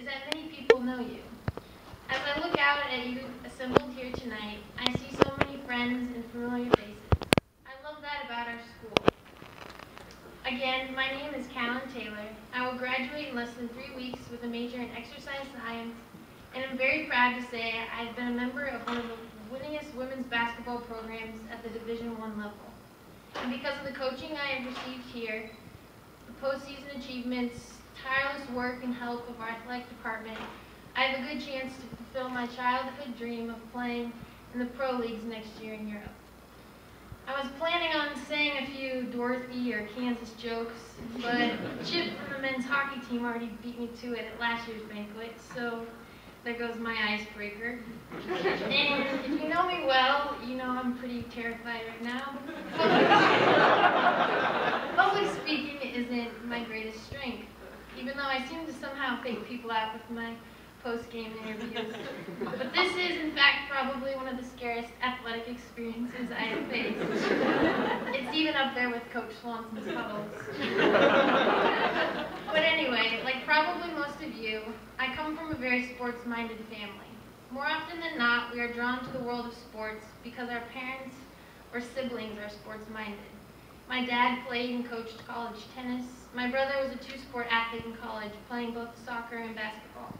that many people know you. As I look out at you assembled here tonight, I see so many friends and familiar faces. I love that about our school. Again, my name is Callan. I will graduate in less than 3 weeks with a major in exercise science, and I'm very proud to say I've been a member of one of the winningest women's basketball programs at the Division I level. And because of the coaching I have received here, the postseason achievements, tireless work and help of our athletic department, I have a good chance to fulfill my childhood dream of playing in the pro leagues next year in Europe. I was planning on saying a few Dorothy or Kansas jokes, but Chip from the men's hockey team already beat me to it at last year's banquet, so there goes my icebreaker. And if you know me well, you know I'm pretty terrified right now. Public speaking isn't my greatest strength, even though I seem to somehow fake people out with my post-game interviews. But this is, in fact, probably one of the scariest athletic experiences I have faced. It's even up there with Coach Swanson's puddles. But anyway, like probably most of you, I come from a very sports-minded family. More often than not, we are drawn to the world of sports because our parents or siblings are sports-minded. My dad played and coached college tennis. My brother was a two-sport athlete in college, playing both soccer and basketball.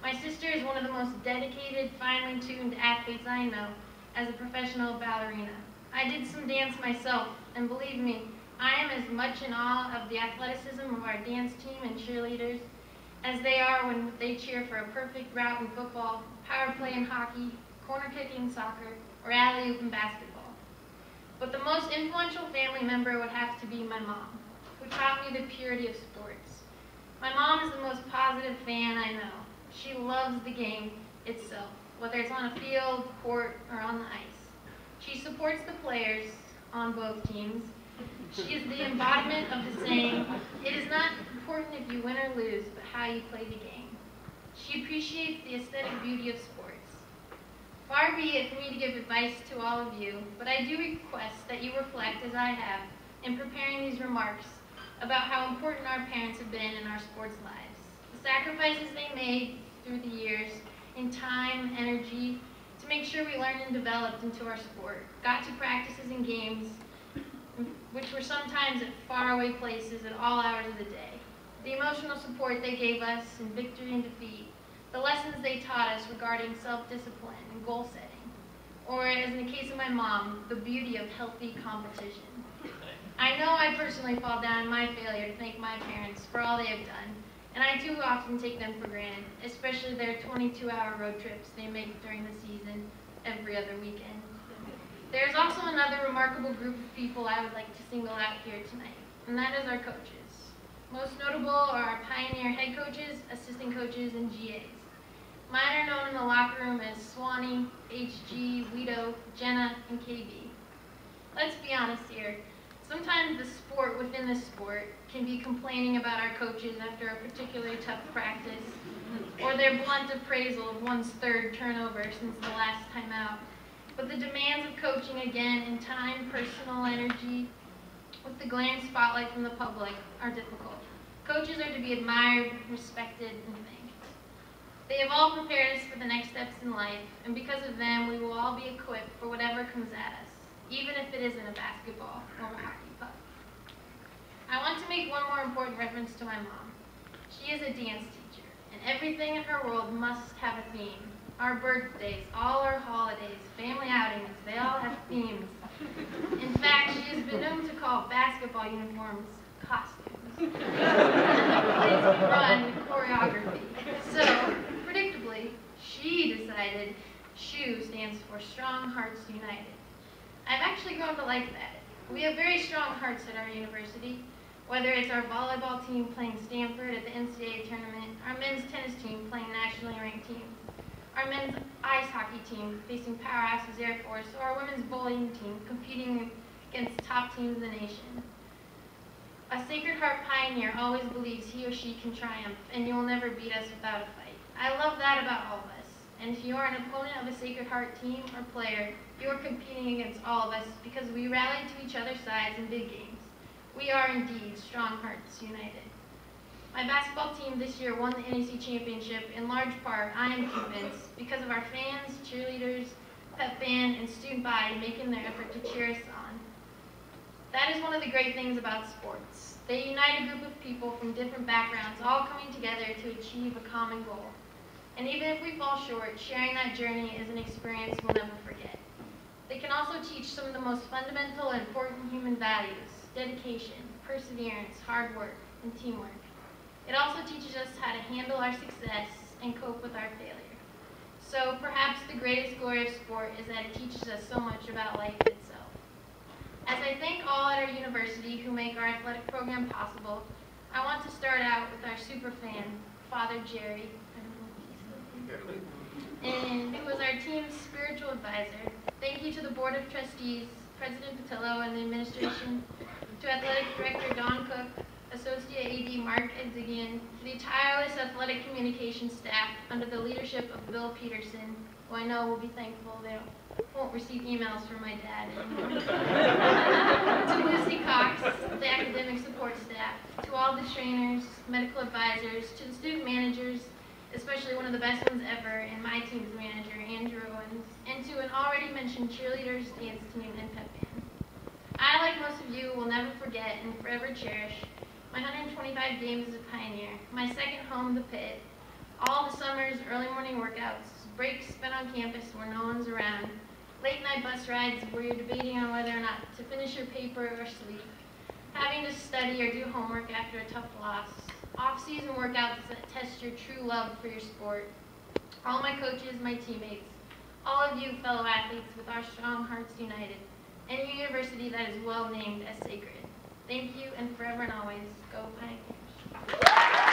My sister is one of the most dedicated, finely tuned athletes I know as a professional ballerina. I did some dance myself, and believe me, I am as much in awe of the athleticism of our dance team and cheerleaders as they are when they cheer for a perfect route in football, power play in hockey, corner kicking in soccer, or alley-oop in basketball. But the most influential family member would have to be my mom, who taught me the purity of sports. My mom is the most positive fan I know. She loves the game itself, whether it's on a field, court, or on the ice. She supports the players on both teams. She is the embodiment of the saying, "It is not important if you win or lose, but how you play the game." She appreciates the aesthetic beauty of sports. Far be it for me to give advice to all of you, but I do request that you reflect, as I have, in preparing these remarks about how important our parents have been in our sports lives. The sacrifices they made through the years in time, energy, to make sure we learned and developed into our sport, got to practices and games, which were sometimes at faraway places at all hours of the day, the emotional support they gave us in victory and defeat, the lessons they taught us regarding self-discipline and goal setting, or as in the case of my mom, the beauty of healthy competition. I know I personally fall down in my failure to thank my parents for all they have done, and I too often take them for granted, especially their 22-hour road trips they make during the season every other weekend. There's also another remarkable group of people I would like to single out here tonight, and that is our coaches. Most notable are our pioneer head coaches, assistant coaches, and GAs. Mine are known in the locker room as Swanee, HG, Guido, Jenna, and KB. Let's be honest here. Sometimes the sport within the sport can be complaining about our coaches after a particularly tough practice, or their blunt appraisal of one's third turnover since the last time out. But the demands of coaching again in time, personal energy, with the glaring spotlight from the public, are difficult. Coaches are to be admired, respected, and thanked. They have all prepared us for the next steps in life, and because of them, we will all be equipped for whatever comes at us, even if it isn't a basketball or a hockey puck. I want to make one more important reference to my mom. She is a dance teacher, and everything in her world must have a theme. Our birthdays, all our holidays, family outings, they all have themes. In fact, she has been known to call basketball uniforms costumes, and the plays we run choreography. So, predictably, she decided SHU stands for Strong Hearts United. I've actually grown to like that. We have very strong hearts at our university, whether it's our volleyball team playing Stanford at the NCAA tournament, our men's tennis team playing nationally ranked teams, our men's ice hockey team facing powerhouses Air Force, or our women's bowling team competing against top teams in the nation. A Sacred Heart pioneer always believes he or she can triumph, and you will never beat us without a fight. I love that about all of us. And if you are an opponent of a Sacred Heart team or player, you are competing against all of us because we rally to each other's sides in big games. We are indeed Strong Hearts United. My basketball team this year won the NEC championship in large part, I am convinced, because of our fans, cheerleaders, pep band, and student body making their effort to cheer us on. That is one of the great things about sports. They unite a group of people from different backgrounds, all coming together to achieve a common goal. And even if we fall short, sharing that journey is an experience we'll never forget. They can also teach some of the most fundamental and important human values: dedication, perseverance, hard work, and teamwork. It also teaches us how to handle our success and cope with our failure. So perhaps the greatest glory of sport is that it teaches us so much about life itself. As I thank all at our university who make our athletic program possible, I want to start out with our super fan, Father Jerry, and who was our team's spiritual advisor. Thank you to the Board of Trustees, President Patillo, and the administration, to Athletic Director Don Cook, Associate AD Mark Edzigian, to the tireless athletic communications staff under the leadership of Bill Peterson, who I know will be thankful they won't receive emails from my dad anymore. To Lucy Cox, the academic support staff, to all the trainers, medical advisors, to the student managers, especially one of the best ones ever, and my team's manager, Andrew Owens, and to an already mentioned cheerleaders, dance team, and pep band. I, like most of you, will never forget and forever cherish my 125 games as a Pioneer, my second home, the Pit, all the summers, early morning workouts, breaks spent on campus where no one's around, late night bus rides where you're debating on whether or not to finish your paper or sleep, having to study or do homework after a tough loss, off-season workouts that test your true love for your sport, all my coaches, my teammates, all of you fellow athletes with our strong hearts united, and a university that is well named as sacred. Thank you, and forever and always, go Pioneers.